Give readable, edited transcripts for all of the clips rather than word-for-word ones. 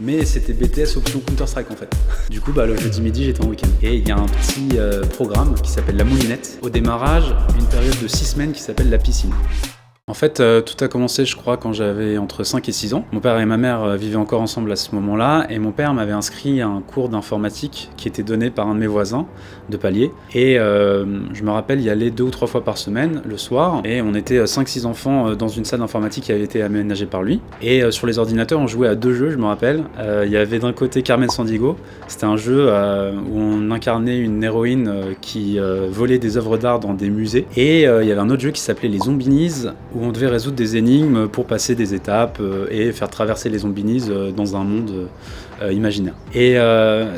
mais c'était BTS option Counter-Strike en fait. Du coup, le jeudi midi, j'étais en week-end. Et il y a un petit programme qui s'appelle la Moulinette. Au démarrage, une période de 6 semaines qui s'appelle la piscine. En fait, tout a commencé, je crois, quand j'avais entre 5 et 6 ans. Mon père et ma mère vivaient encore ensemble à ce moment-là, et mon père m'avait inscrit à un cours d'informatique qui était donné par un de mes voisins de palier. Et je me rappelle y aller 2 ou 3 fois par semaine, le soir, et on était 5-6 enfants dans une salle d'informatique qui avait été aménagée par lui. Et sur les ordinateurs, on jouait à 2 jeux, je me rappelle. Il y avait d'un côté Carmen Sandiego, c'était un jeu où on incarnait une héroïne qui volait des œuvres d'art dans des musées. Et il y avait un autre jeu qui s'appelait les Zombinis, où on devait résoudre des énigmes pour passer des étapes et faire traverser les Zombinis dans un monde imaginaire. Et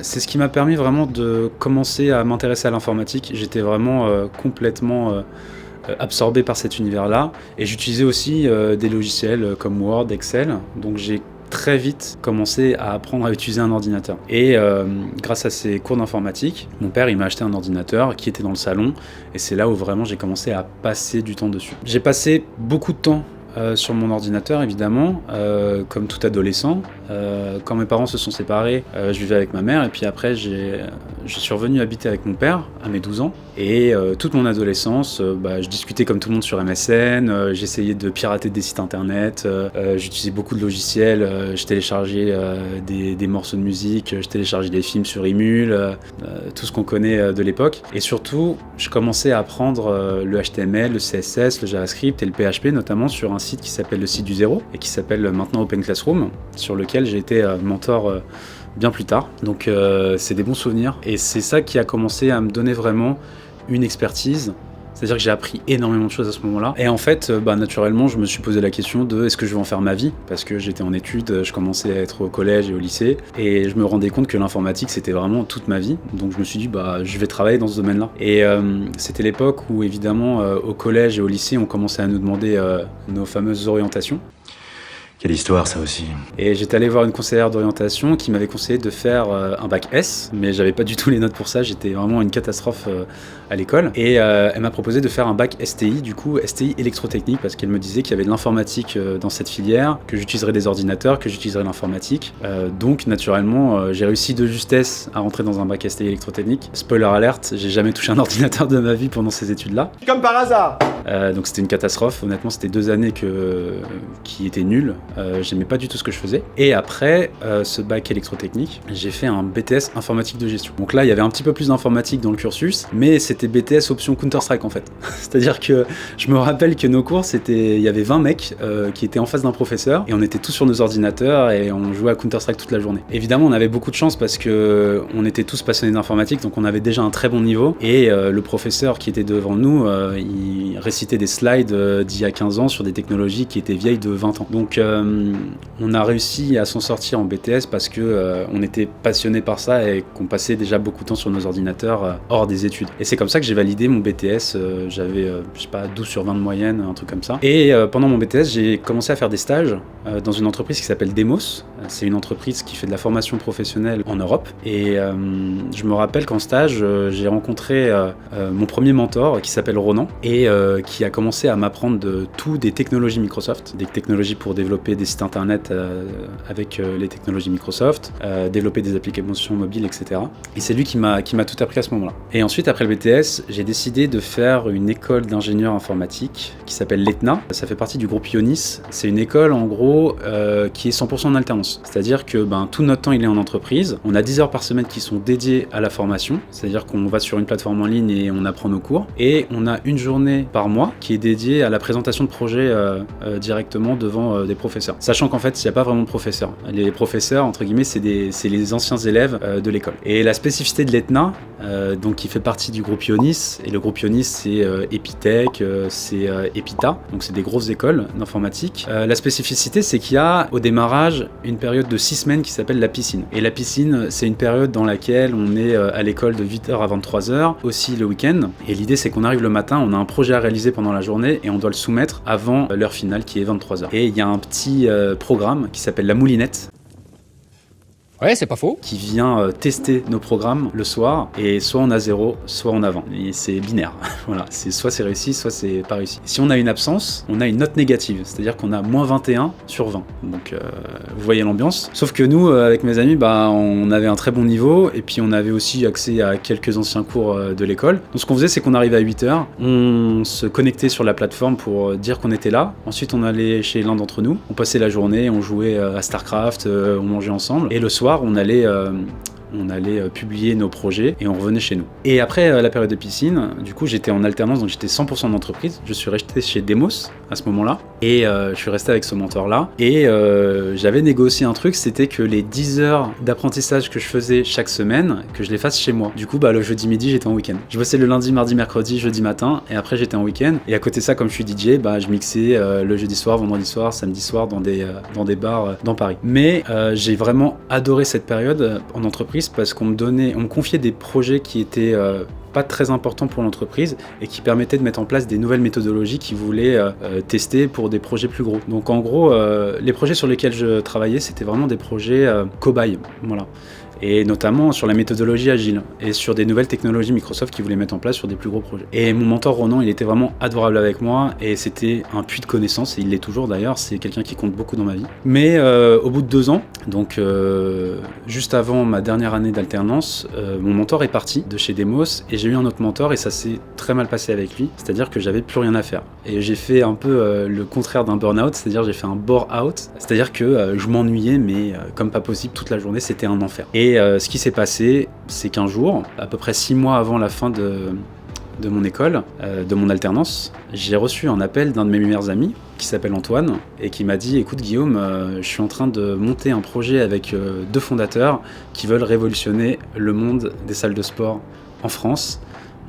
c'est ce qui m'a permis vraiment de commencer à m'intéresser à l'informatique. J'étais vraiment complètement absorbé par cet univers-là. Et j'utilisais aussi des logiciels comme Word, Excel. Donc j'ai très vite commencé à apprendre à utiliser un ordinateur. Et grâce à ces cours d'informatique, mon père il m'a acheté un ordinateur qui était dans le salon, et c'est là où vraiment j'ai commencé à passer du temps dessus. J'ai passé beaucoup de temps sur mon ordinateur évidemment, comme tout adolescent. Quand mes parents se sont séparés, je vivais avec ma mère, et puis après je suis revenu habiter avec mon père à mes 12 ans, et toute mon adolescence, je discutais comme tout le monde sur MSN, j'essayais de pirater des sites internet, j'utilisais beaucoup de logiciels, je téléchargeais des morceaux de musique, je téléchargeais des films sur Emule, tout ce qu'on connaît de l'époque, et surtout je commençais à apprendre le HTML, le CSS, le JavaScript et le PHP, notamment sur un site qui s'appelle le site du zéro, et qui s'appelle maintenant Open Classroom, sur lequel j'ai été mentor bien plus tard. Donc c'est des bons souvenirs, et c'est ça qui a commencé à me donner vraiment une expertise. C'est-à-dire que j'ai appris énormément de choses à ce moment-là. Et en fait, naturellement, je me suis posé la question de est-ce que je vais en faire ma vie ? Parce que j'étais en études, je commençais à être au collège et au lycée, et je me rendais compte que l'informatique, c'était vraiment toute ma vie. Donc je me suis dit, je vais travailler dans ce domaine-là. Et c'était l'époque où, évidemment, au collège et au lycée, on commençait à nous demander nos fameuses orientations. Quelle histoire, ça aussi. Et j'étais allé voir une conseillère d'orientation qui m'avait conseillé de faire un bac S, mais j'avais pas du tout les notes pour ça, j'étais vraiment une catastrophe à l'école. Et elle m'a proposé de faire un bac STI, du coup STI électrotechnique, parce qu'elle me disait qu'il y avait de l'informatique dans cette filière, que j'utiliserais des ordinateurs, que j'utiliserais l'informatique. Donc naturellement, j'ai réussi de justesse à rentrer dans un bac STI électrotechnique. Spoiler alerte, j'ai jamais touché un ordinateur de ma vie pendant ces études-là. Comme par hasard. Donc c'était une catastrophe, honnêtement c'était 2 années qui étaient nulles. J'aimais pas du tout ce que je faisais. Et après ce bac électrotechnique, j'ai fait un BTS informatique de gestion. Donc là, il y avait un petit peu plus d'informatique dans le cursus, mais c'était BTS option Counter-Strike en fait. C'est-à-dire que je me rappelle que nos cours, il y avait 20 mecs qui étaient en face d'un professeur, et on était tous sur nos ordinateurs et on jouait à Counter-Strike toute la journée. Évidemment, on avait beaucoup de chance parce que on était tous passionnés d'informatique, donc on avait déjà un très bon niveau, et le professeur qui était devant nous, il récitait des slides d'il y a 15 ans sur des technologies qui étaient vieilles de 20 ans. Donc on a réussi à s'en sortir en BTS parce que on était passionnés par ça et qu'on passait déjà beaucoup de temps sur nos ordinateurs hors des études. Et c'est comme ça que j'ai validé mon BTS, j'avais 12 sur 20 de moyenne, un truc comme ça. Et pendant mon BTS, j'ai commencé à faire des stages dans une entreprise qui s'appelle Demos. C'est une entreprise qui fait de la formation professionnelle en Europe. Et je me rappelle qu'en stage, j'ai rencontré mon premier mentor qui s'appelle Ronan, et qui a commencé à m'apprendre des technologies Microsoft, des technologies pour développer des sites internet avec les technologies Microsoft, développer des applications mobiles, etc. Et c'est lui qui m'a tout appris à ce moment-là. Et ensuite, après le BTS, j'ai décidé de faire une école d'ingénieur informatique qui s'appelle l'ETNA. Ça fait partie du groupe Ionis. C'est une école, en gros, qui est 100% en alternance. C'est-à-dire que tout notre temps, il est en entreprise. On a 10 heures par semaine qui sont dédiées à la formation. C'est-à-dire qu'on va sur une plateforme en ligne et on apprend nos cours. Et on a une journée par mois qui est dédiée à la présentation de projets directement devant des professeurs. Sachant qu'en fait, il n'y a pas vraiment de professeurs. Les professeurs, entre guillemets, c'est les anciens élèves de l'école. Et la spécificité de l'ETNA, donc qui fait partie du groupe Ionis, et le groupe Ionis, c'est Epitech, c'est Epita, donc c'est des grosses écoles d'informatique. La spécificité, c'est qu'il y a au démarrage une période de 6 semaines qui s'appelle la piscine. Et la piscine, c'est une période dans laquelle on est à l'école de 8h à 23h, aussi le week-end. Et l'idée, c'est qu'on arrive le matin, on a un projet à réaliser pendant la journée, et on doit le soumettre avant l'heure finale qui est 23h. Et il y a un petit programme qui s'appelle la Moulinette. Ouais, c'est pas faux. qui vient tester nos programmes le soir, et soit on a 0, soit on a 20. Et c'est binaire. Voilà, soit c'est réussi, soit c'est pas réussi. Si on a une absence, on a une note négative, c'est-à-dire qu'on a moins 21 sur 20. Donc vous voyez l'ambiance. Sauf que nous, avec mes amis, on avait un très bon niveau, et puis on avait aussi accès à quelques anciens cours de l'école. Donc ce qu'on faisait, c'est qu'on arrivait à 8h, on se connectait sur la plateforme pour dire qu'on était là. Ensuite, on allait chez l'un d'entre nous, on passait la journée, on jouait à StarCraft, on mangeait ensemble, et le soir, on allait publier nos projets et on revenait chez nous. Et après la période de piscine, du coup j'étais en alternance, donc j'étais 100% d'entreprise. Je suis resté chez Demos à ce moment-là, et je suis resté avec ce mentor-là, et j'avais négocié un truc, c'était que les 10 heures d'apprentissage que je faisais chaque semaine, que je les fasse chez moi. Du coup le jeudi midi j'étais en week-end. Je bossais le lundi, mardi, mercredi, jeudi matin, et après j'étais en week-end. Et à côté de ça, comme je suis DJ, je mixais le jeudi soir, vendredi soir, samedi soir dans des bars dans Paris. Mais j'ai vraiment adoré cette période en entreprise, parce qu'on me confiait des projets qui étaient pas très importants pour l'entreprise et qui permettaient de mettre en place des nouvelles méthodologies qu'ils voulaient tester pour des projets plus gros. Donc en gros, les projets sur lesquels je travaillais, c'était vraiment des projets cobayes, voilà. Et notamment sur la méthodologie agile et sur des nouvelles technologies Microsoft qui voulaient mettre en place sur des plus gros projets. Et mon mentor Ronan, il était vraiment adorable avec moi, et c'était un puits de connaissances, et il l'est toujours d'ailleurs, c'est quelqu'un qui compte beaucoup dans ma vie. Mais au bout de 2 ans, donc juste avant ma dernière année d'alternance, mon mentor est parti de chez Demos, et j'ai eu un autre mentor, et ça s'est très mal passé avec lui, c'est-à-dire que j'avais plus rien à faire. Et j'ai fait un peu le contraire d'un burn-out, c'est-à-dire j'ai fait un bore-out, c'est-à-dire que je m'ennuyais, mais comme pas possible, toute la journée, c'était un enfer. Et ce qui s'est passé, c'est qu'un jour, à peu près 6 mois avant la fin de mon école, de mon alternance, j'ai reçu un appel d'un de mes meilleurs amis, qui s'appelle Antoine, et qui m'a dit « Écoute Guillaume, je suis en train de monter un projet avec 2 fondateurs qui veulent révolutionner le monde des salles de sport en France.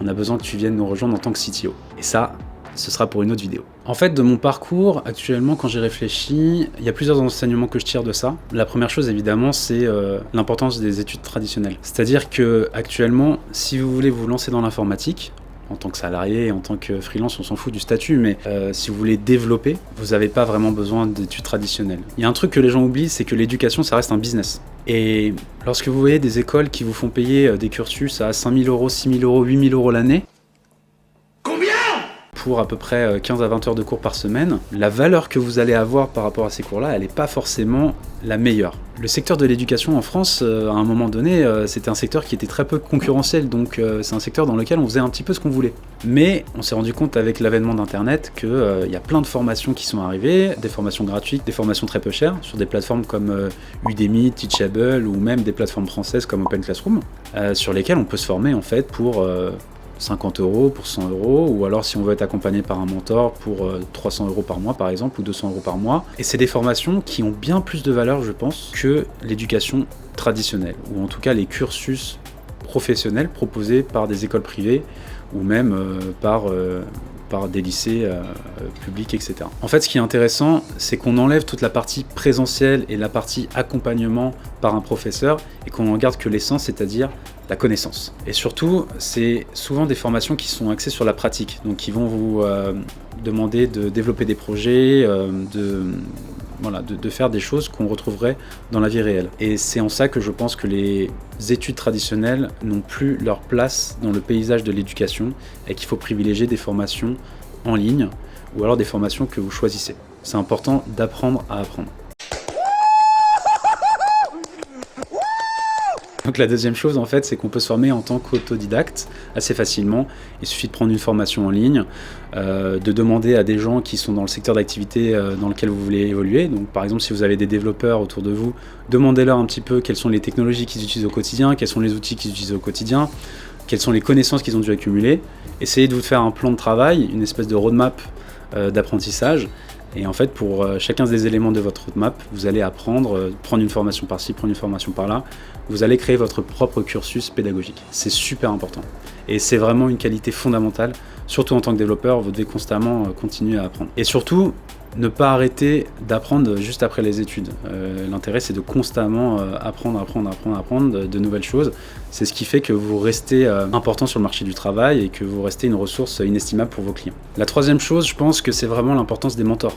On a besoin que tu viennes nous rejoindre en tant que CTO. » Et ça, ce sera pour une autre vidéo. En fait, de mon parcours, actuellement, quand j'ai réfléchi, il y a plusieurs enseignements que je tire de ça. La première chose, évidemment, c'est l'importance des études traditionnelles. C'est-à-dire que actuellement, si vous voulez vous lancer dans l'informatique, en tant que salarié, en tant que freelance, on s'en fout du statut, mais si vous voulez développer, vous n'avez pas vraiment besoin d'études traditionnelles. Il y a un truc que les gens oublient, c'est que l'éducation, ça reste un business. Et lorsque vous voyez des écoles qui vous font payer des cursus à 5 000 €, 6 000 €, 8 000 € l'année, pour à peu près 15 à 20 heures de cours par semaine, la valeur que vous allez avoir par rapport à ces cours-là, elle n'est pas forcément la meilleure. Le secteur de l'éducation en France, à un moment donné, c'était un secteur qui était très peu concurrentiel, donc c'est un secteur dans lequel on faisait un petit peu ce qu'on voulait. Mais on s'est rendu compte avec l'avènement d'Internet qu'il y a plein de formations qui sont arrivées, des formations gratuites, des formations très peu chères, sur des plateformes comme Udemy, Teachable, ou même des plateformes françaises comme Open Classroom, sur lesquelles on peut se former en fait pour 50 €, pour 100 €, ou alors si on veut être accompagné par un mentor pour 300 € par mois par exemple, ou 200 € par mois. Et c'est des formations qui ont bien plus de valeur, je pense, que l'éducation traditionnelle, ou en tout cas les cursus professionnels proposés par des écoles privées, ou même par des lycées publics, etc. En fait, ce qui est intéressant, c'est qu'on enlève toute la partie présentielle et la partie accompagnement par un professeur, et qu'on en garde que l'essence, c'est-à-dire la connaissance. Et surtout, c'est souvent des formations qui sont axées sur la pratique, donc qui vont vous demander de développer des projets, de faire des choses qu'on retrouverait dans la vie réelle. Et c'est en ça que je pense que les études traditionnelles n'ont plus leur place dans le paysage de l'éducation, et qu'il faut privilégier des formations en ligne, ou alors des formations que vous choisissez. C'est important d'apprendre à apprendre. Donc la deuxième chose, en fait, c'est qu'on peut se former en tant qu'autodidacte assez facilement. Il suffit de prendre une formation en ligne, de demander à des gens qui sont dans le secteur d'activité dans lequel vous voulez évoluer. Donc par exemple, si vous avez des développeurs autour de vous, demandez-leur un petit peu quelles sont les technologies qu'ils utilisent au quotidien, quels sont les outils qu'ils utilisent au quotidien, quelles sont les connaissances qu'ils ont dû accumuler. Essayez de vous faire un plan de travail, une espèce de roadmap d'apprentissage. Et en fait, pour chacun des éléments de votre roadmap, vous allez apprendre, prendre une formation par-ci, prendre une formation par-là. Vous allez créer votre propre cursus pédagogique. C'est super important. Et c'est vraiment une qualité fondamentale. Surtout en tant que développeur, vous devez constamment continuer à apprendre. Et surtout, ne pas arrêter d'apprendre juste après les études. L'intérêt, c'est de constamment apprendre de nouvelles choses. C'est ce qui fait que vous restez important sur le marché du travail, et que vous restez une ressource inestimable pour vos clients. La troisième chose, je pense que c'est vraiment l'importance des mentors.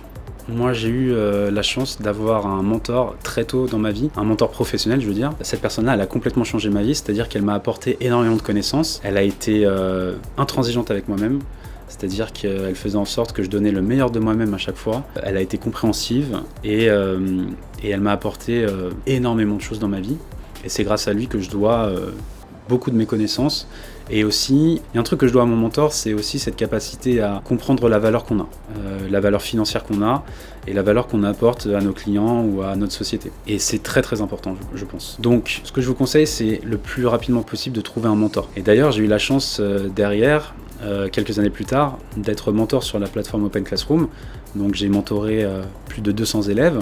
Moi, j'ai eu la chance d'avoir un mentor très tôt dans ma vie, un mentor professionnel, je veux dire. Cette personne-là, elle a complètement changé ma vie, c'est-à-dire qu'elle m'a apporté énormément de connaissances. Elle a été intransigeante avec moi-même. C'est-à-dire qu'elle faisait en sorte que je donnais le meilleur de moi-même à chaque fois. Elle a été compréhensive et elle m'a apporté énormément de choses dans ma vie. Et c'est grâce à lui que je dois beaucoup de mes connaissances. Et aussi, il y a un truc que je dois à mon mentor, c'est aussi cette capacité à comprendre la valeur qu'on a, la valeur financière qu'on a et la valeur qu'on apporte à nos clients ou à notre société. Et c'est très très important, je pense. Donc, ce que je vous conseille, c'est le plus rapidement possible de trouver un mentor. Et d'ailleurs, j'ai eu la chance derrière, quelques années plus tard, d'être mentor sur la plateforme Open Classroom. Donc j'ai mentoré plus de 200 élèves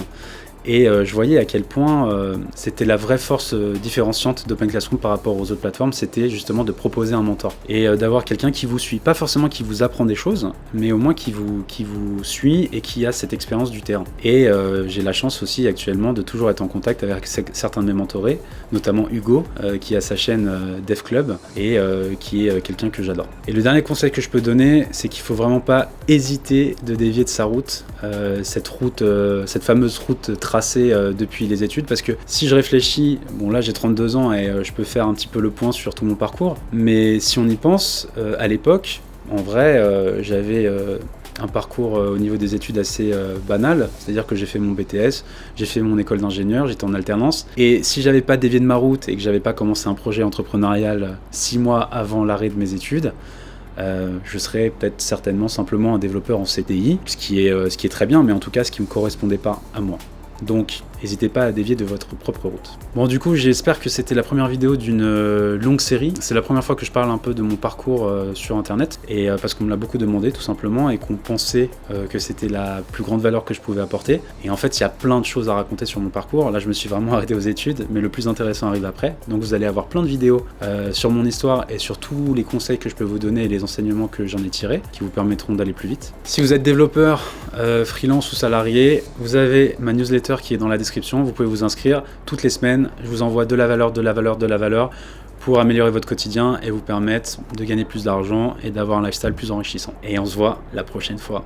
et je voyais à quel point c'était la vraie force différenciante d'Open Classroom par rapport aux autres plateformes, c'était justement de proposer un mentor et d'avoir quelqu'un qui vous suit, pas forcément qui vous apprend des choses, mais au moins qui vous suit et qui a cette expérience du terrain. Et j'ai la chance aussi actuellement de toujours être en contact avec certains de mes mentorés, notamment Hugo qui a sa chaîne Dev Club et qui est quelqu'un que j'adore. Et le dernier conseil que je peux donner, c'est qu'il faut vraiment pas hésiter de dévier de sa route, cette fameuse route tracée depuis les études, parce que si je réfléchis, bon là j'ai 32 ans et je peux faire un petit peu le point sur tout mon parcours, mais si on y pense, à l'époque, en vrai, j'avais un parcours au niveau des études assez banal, c'est-à-dire que j'ai fait mon BTS, j'ai fait mon école d'ingénieur, j'étais en alternance, et si j'avais pas dévié de ma route et que j'avais pas commencé un projet entrepreneurial 6 mois avant l'arrêt de mes études, je serais peut-être certainement simplement un développeur en CDI, ce qui est très bien, mais en tout cas ce qui ne me correspondait pas à moi. Donc, n'hésitez pas à dévier de votre propre route. Bon, du coup, j'espère que c'était la première vidéo d'une longue série. C'est la première fois que je parle un peu de mon parcours sur Internet, et parce qu'on me l'a beaucoup demandé, tout simplement, et qu'on pensait que c'était la plus grande valeur que je pouvais apporter. Et en fait, il y a plein de choses à raconter sur mon parcours. Là, je me suis vraiment arrêté aux études, mais le plus intéressant arrive après. Donc, vous allez avoir plein de vidéos sur mon histoire et sur tous les conseils que je peux vous donner et les enseignements que j'en ai tirés, qui vous permettront d'aller plus vite. Si vous êtes développeur, freelance ou salarié, vous avez ma newsletter qui est dans la description, vous pouvez vous inscrire toutes les semaines, je vous envoie de la valeur pour améliorer votre quotidien et vous permettre de gagner plus d'argent et d'avoir un lifestyle plus enrichissant. Et on se voit la prochaine fois.